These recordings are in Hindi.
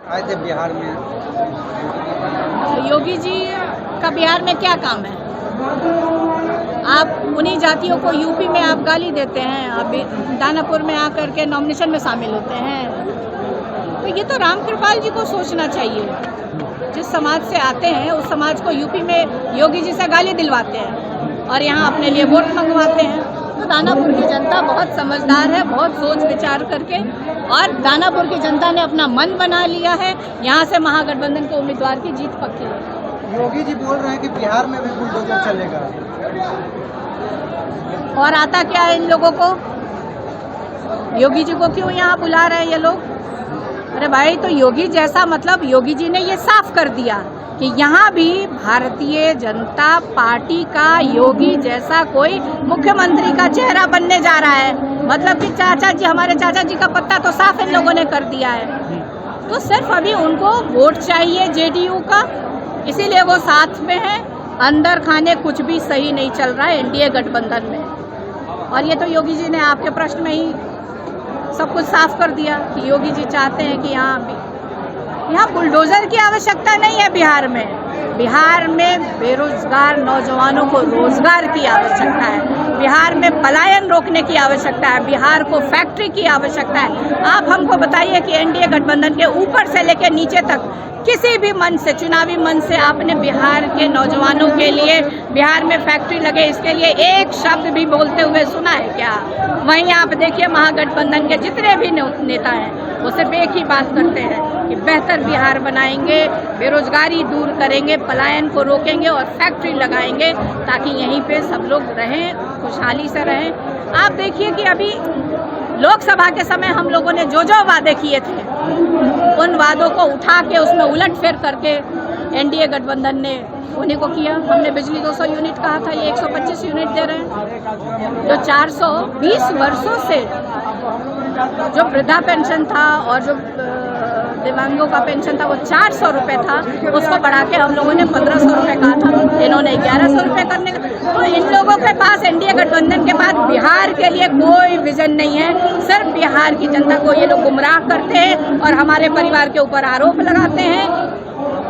आए थे बिहार में। योगी जी का बिहार में क्या काम है? आप उन्हीं जातियों को यूपी में आप गाली देते हैं, अभी दानापुर में आकर के नॉमिनेशन में शामिल होते हैं। तो ये तो रामकृपाल जी को सोचना चाहिए। जिस समाज से आते हैं उस समाज को यूपी में योगी जी से गाली दिलवाते हैं और यहाँ अपने लिए वोट मंगवाते हैं। तो दानापुर की जनता बहुत समझदार है, बहुत सोच विचार करके, और दानापुर की जनता ने अपना मन बना लिया है। यहाँ से महागठबंधन के उम्मीदवार की जीत पक्की है। योगी जी बोल रहे हैं कि बिहार में भी बुलडोजर चलेगा। और आता क्या है इन लोगों को? योगी जी को क्यों यहाँ बुला रहे हैं ये लोग? अरे भाई, तो योगी जैसा, मतलब योगी जी ने ये साफ कर दिया कि यहाँ भी भारतीय जनता पार्टी का योगी जैसा कोई मुख्यमंत्री का चेहरा बनने जा रहा है। मतलब कि चाचा जी, हमारे चाचा जी का पत्ता तो साफ इन लोगों ने कर दिया है। तो सिर्फ अभी उनको वोट चाहिए जेडीयू का, इसीलिए वो साथ में है। अंदर खाने कुछ भी सही नहीं चल रहा है एनडीए गठबंधन में। और ये तो योगी जी ने आपके प्रश्न में ही सब कुछ साफ कर दिया कि योगी जी चाहते हैं कि यहाँ बुलडोजर की आवश्यकता नहीं है। बिहार में बेरोजगार नौजवानों को रोजगार की आवश्यकता है। बिहार में पलायन रोकने की आवश्यकता है। बिहार को फैक्ट्री की आवश्यकता है। आप हमको बताइए कि एनडीए गठबंधन के ऊपर से लेकर नीचे तक किसी भी मंच से, चुनावी मंच से आपने बिहार के नौजवानों के लिए, बिहार में फैक्ट्री लगे इसके लिए एक शब्द भी बोलते हुए सुना है क्या? वहीं आप देखिए महागठबंधन के जितने भी नेता हैं वो सिर्फ एक ही बात करते हैं कि बेहतर बिहार बनाएंगे, बेरोजगारी दूर करेंगे, पलायन को रोकेंगे और फैक्ट्री लगाएंगे ताकि यहीं पे सब लोग रहें, खुशहाली से रहें। आप देखिए कि अभी लोकसभा के समय हम लोगों ने जो जो वादे किए थे उन वादों को उठा के उसमें उलटफेर करके एनडीए गठबंधन ने उन्हीं को किया। हमने बिजली 200 यूनिट कहा था, ये 125 यूनिट दे रहे हैं। जो 420 वर्षों से जो वृद्धा पेंशन था और जो दिव्यांगों का पेंशन था वो 400 रुपये था, उसको बढ़ा के हम लोगों ने 1500 रुपये कहा था। इन्होंने 1100 रुपये करने का। तो इन लोगों के पास एनडीए गठबंधन के बाद बिहार के लिए कोई विजन नहीं है। सिर्फ बिहार की जनता को ये लोग गुमराह करते हैं और हमारे परिवार के ऊपर आरोप लगाते हैं।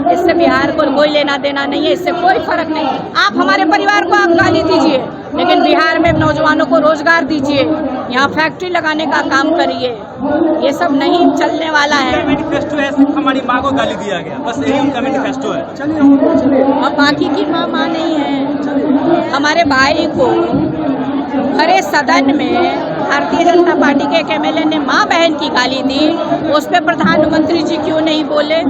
इससे बिहार को कोई लेना देना नहीं है, इससे कोई फर्क नहीं। आप हमारे परिवार को आप गाली दीजिए, लेकिन बिहार में नौजवानों को रोजगार दीजिए, यहाँ फैक्ट्री लगाने का काम करिए। ये सब नहीं चलने वाला है। मैनिफेस्टो है, हमारी माँ को गाली दिया गया, बस यही उनका मैनिफेस्टो है। और बाकी की माँ नहीं है। हमारे भाई को हरे सदन में भारतीय जनता पार्टी के एक एमएलए ने माँ बहन की गाली दी, उस पर प्रधानमंत्री जी क्यों नहीं बोले?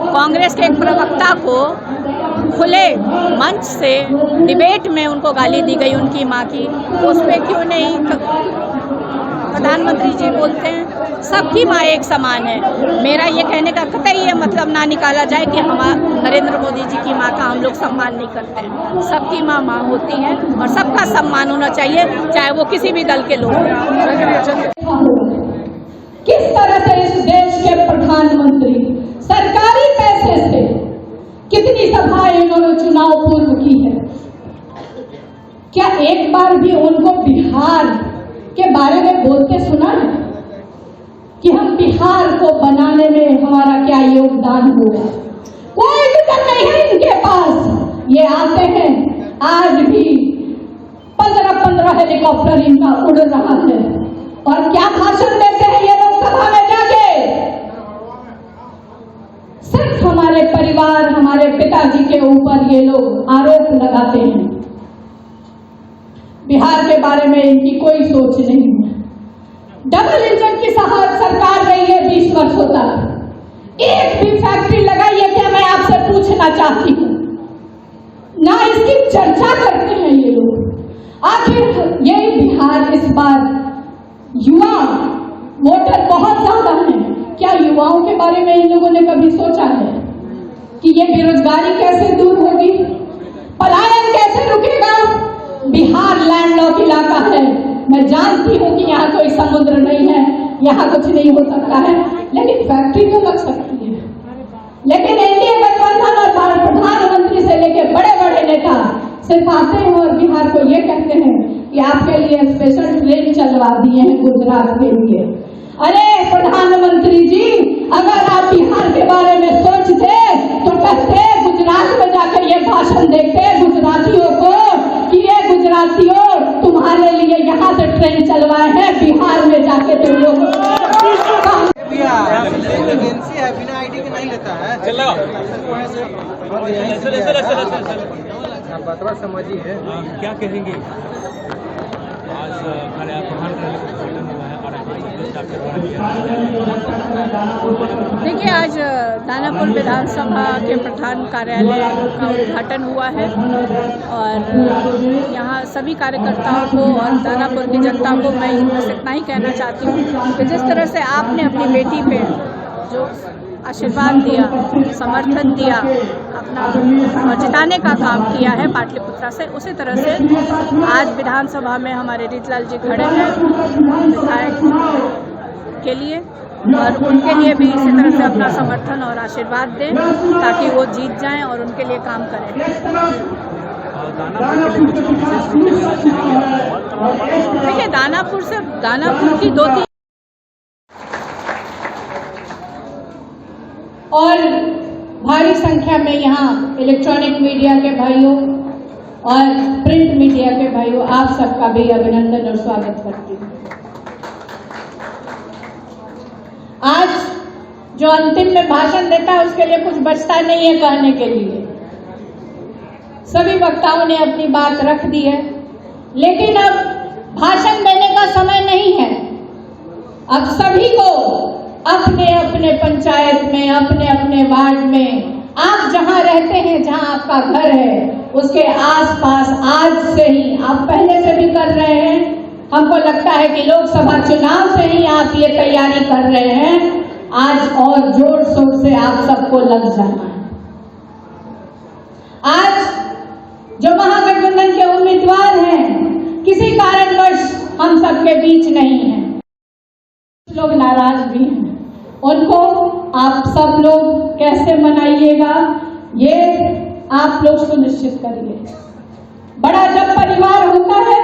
कांग्रेस के एक प्रवक्ता को खुले मंच से डिबेट में उनको गाली दी गई उनकी माँ की, उस पर क्यों नहीं प्रधानमंत्री जी बोलते हैं? सबकी माँ एक समान है। मेरा ये कहने का कतई ये मतलब ना निकाला जाए कि हम नरेंद्र मोदी जी की माँ का हम लोग सम्मान नहीं करते हैं। सबकी माँ माँ होती है और सबका सम्मान होना चाहिए, चाहे वो किसी भी दल के लोग हों। किस तरह से इस देश के प्रधानमंत्री सरकारी पैसे से कितनी सभाएं इन्होंने चुनाव पूर्व की है? क्या एक बार भी उनको बिहार के बारे में बोलते सुना है कि हम बिहार को बनाने में हमारा क्या योगदान हुआ? कोई विजन नहीं है इनके पास। ये आते हैं, आज भी 15-15 हेलीकॉप्टर इनका उड़ रहा है और क्या भाषण देते हैं ये लोग सभा में जाके? सिर्फ हमारे परिवार, हमारे पिताजी के ऊपर ये लोग आरोप लगाते हैं। बिहार के बारे में इनकी कोई सोच नहीं है। डबल इंजन की सरकार रही है 20 वर्षों तक, एक भी फैक्ट्री लगाई है क्या? मैं आपसे पूछना चाहती हूँ। ना इसकी चर्चा करते हैं ये लोग। आखिर ये बिहार इस बार युवा वोटर बहुत ज्यादा है, क्या युवाओं के बारे में इन लोगों ने कभी सोचा है कि ये बेरोजगारी कैसे दूर होगी, पलायन कैसे रुकेगा? बिहार लैंडलॉक इलाका है। मैं जानती हूँ कि यहाँ कोई समुद्र नहीं है, यहाँ कुछ नहीं हो सकता है, लेकिन फैक्ट्री तो लग सकती है। लेकिन एनडीए गठबंधन और प्रधानमंत्री से लेकर बड़े बड़े नेता सिर्फ आते हैं और बिहार को ये कहते हैं कि आपके लिए स्पेशल ट्रेन चलवा दिए हैं गुजरात के लिए। अरे प्रधानमंत्री जी, नहीं लेता है। चल लगाओ। आप बात समझिए। क्या कहेंगे आज हमारे प्रधान कार्यालय का उद्घाटन हुआ है और देखिए, आज दानापुर विधानसभा के प्रधान कार्यालय का उद्घाटन हुआ है और यहाँ सभी कार्यकर्ताओं को और दानापुर की जनता को मैं बस इतना ही कहना चाहती हूँ कि जिस तरह से आपने अपनी बेटी पे जो आशीर्वाद दिया, समर्थन दिया, अपना और जिताने का काम किया है पाटलिपुत्रा से, उसी तरह से आज विधानसभा में हमारे रीतलाल जी खड़े हैं विधायक के लिए और उनके लिए भी इसी तरह से अपना समर्थन और आशीर्वाद दें ताकि वो जीत जाएं और उनके लिए काम करें। देखिए, दानापुर की 2-3 और भारी संख्या में यहाँ इलेक्ट्रॉनिक मीडिया के भाइयों और प्रिंट मीडिया के भाइयों, आप सबका भी अभिनंदन और स्वागत करती हूँ। आज जो अंतिम में भाषण देता है उसके लिए कुछ बचता नहीं है कहने के लिए। सभी वक्ताओं ने अपनी बात रख दी है, लेकिन अब भाषण देने का समय नहीं है। अब सभी को अपने अपने पंचायत में, अपने अपने वार्ड में, आप जहां रहते हैं, जहां आपका घर है, उसके आसपास आज से ही, आप पहले से भी कर रहे हैं, हमको लगता है कि लोकसभा चुनाव से ही आप ये तैयारी कर रहे हैं, आज और जोर शोर से आप सबको लग जाना है। आज जो महागठबंधन के उम्मीदवार हैं, किसी कारणवश हम सबके बीच नहीं हैं, लोग नाराज भी हैं, उनको आप सब लोग कैसे मनाइएगा ये आप लोग सुनिश्चित करिए। बड़ा जब परिवार होता है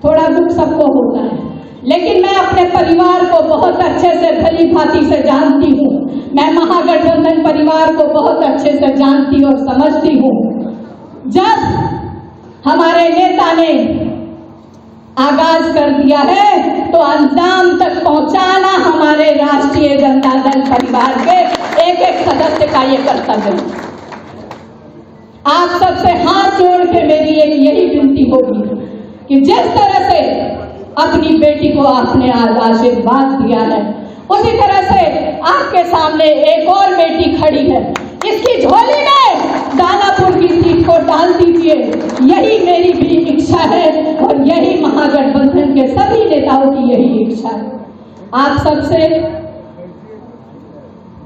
थोड़ा दुख सबको होता है, लेकिन मैं अपने परिवार को बहुत अच्छे से भली भांति से जानती हूँ। मैं महागठबंधन परिवार को बहुत अच्छे से जानती और समझती हूँ। जब हमारे नेता ने आगाज कर दिया है तो अंजाम तक पहुंचाना हमारे राष्ट्रीय जनता दल परिवार के एक एक सदस्य का ये कर्तव्य है। आप सबसे हाथ जोड़ के मेरी एक यही विनती होगी कि जिस तरह से अपनी बेटी को आपने आज आशीर्वाद दिया है, उसी तरह से आपके सामने एक और बेटी खड़ी है, इसकी झोली में दानापुर की सीट को डाल दीजिए। यही मेरी भी इच्छा है और यही महागठबंधन के सभी नेताओं की यही इच्छा है। आप सबसे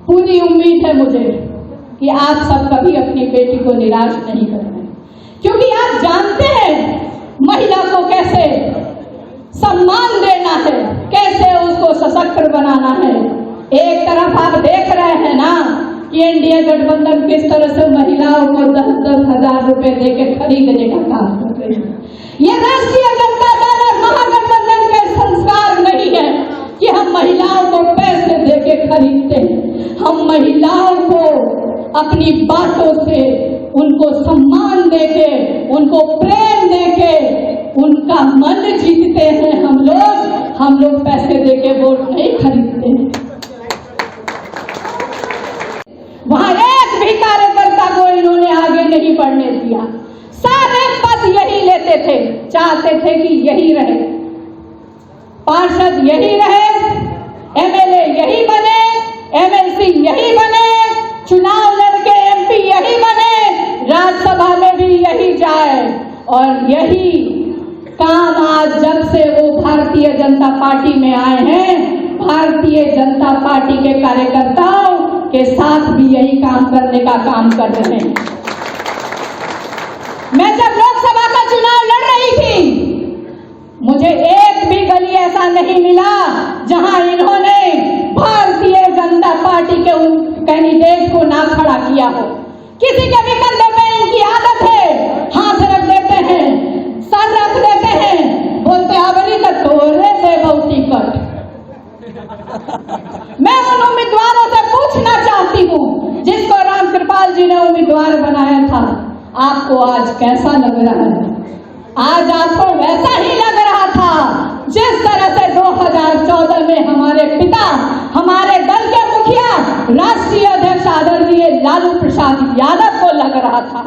पूरी उम्मीद है मुझे कि आप सब कभी अपनी बेटी को निराश नहीं करेंगे, क्योंकि आप जानते हैं महिला को कैसे सम्मान देना है, कैसे उसको सशक्त बनाना है। एक तरफ आप देख रहे हैं ना कि एनडीए गठबंधन किस तरह से महिलाओं को 10-10 हजार रुपए देके खरीदने का काम कर रही है। ये राष्ट्रीय जनता दल और महागठबंधन के संस्कार नहीं है कि हम महिलाओं को पैसे देके खरीदते हैं। हम महिलाओं को अपनी बातों से, उनको सम्मान देके, उनको प्रेम देके उनका मन जीतते हैं। हम लोग पैसे देके वोट नहीं खरीदते हैं। वहां एक भी कार्यकर्ता को इन्होंने आगे नहीं बढ़ने दिया। सारे पद यही लेते थे, चाहते थे कि यही रहे, पार्षद यही रहे, एमएलए यही बने, एमएलसी यही बने, चुनाव लड़के एमपी यही बने, राज्यसभा में भी यही जाए। और यही काम आज जब से वो भारतीय जनता पार्टी में आए हैं, भारतीय जनता पार्टी के कार्यकर्ताओं के साथ भी यही काम करने का काम कर रहे हैं। मैं जब लोकसभा का चुनाव लड़ रही थी, मुझे एक भी गली ऐसा नहीं मिला जहां इन्होंने भारतीय जनता पार्टी के उन कैंडिडेट को ना खड़ा किया हो। किसी के भी कंधे पे इनकी आदत है, हाथ रख देते हैं, सर रख देते हैं, बोलते अबरी का तोड़े दे बहुती कट। मैं उन उम्मीदवारों से पूछना चाहती हूँ जिसको रामकृपाल जी ने उम्मीदवार बनाया था, आपको आज कैसा लग रहा है? आज आपको वैसा ही लग रहा था जिस तरह से 2014 में हमारे पिता, हमारे दल के मुखिया, राष्ट्रीय अध्यक्ष लालू प्रसाद यादव को लग रहा था,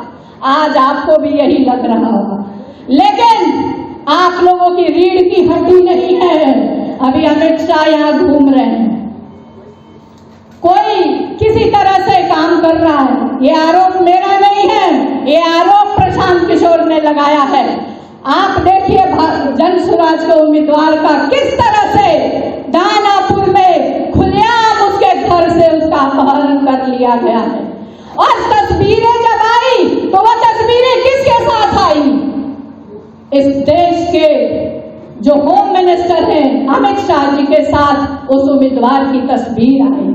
आज आपको भी यही लग रहा होगा। लेकिन आप लोगों की रीढ़ की हड्डी नहीं है। अभी अमित शाह यहाँ घूम रहे हैं, कोई किसी तरह से काम कर रहा है। ये आरोप मेरा नहीं है, ये आरोप प्रशांत किशोर ने लगाया है। आप देखिए जन स्वराज के उम्मीदवार का किस तरह से दानापुर में खुलेआम उसके घर से उसका अपहरण कर लिया गया है। और तस्वीरें जब आई तो वह तस्वीरें किसके साथ आई? इस देश के जो होम मिनिस्टर हैं अमित शाह जी के साथ उस उम्मीदवार की तस्वीर आई।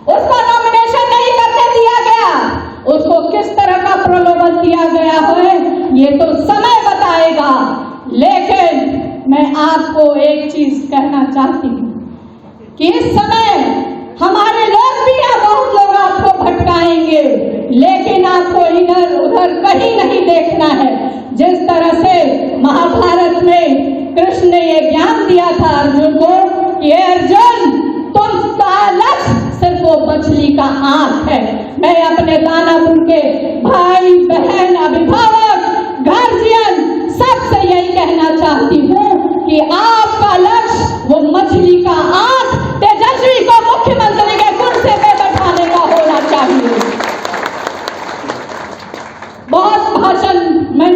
उसको नॉमिनेशन नहीं करने दिया गया, उसको किस तरह का प्रलोभन दिया गया है ये तो समय बताएगा। लेकिन मैं आपको एक चीज कहना चाहती हूँ कि इस समय हमारे लोग भी हैं, बहुत लोग आपको भटकाएंगे, लेकिन आपको इधर उधर कहीं नहीं देखना है। जिस तरह से महाभारत में कृष्ण ने ये ज्ञान दिया था अर्जुन को कि अर्जुन तुमका लक्ष्य सिर्फ वो मछली का आंख है। मैं अपने दानापुर के भाई बहन अभिभावक गार्जियन सबसे यही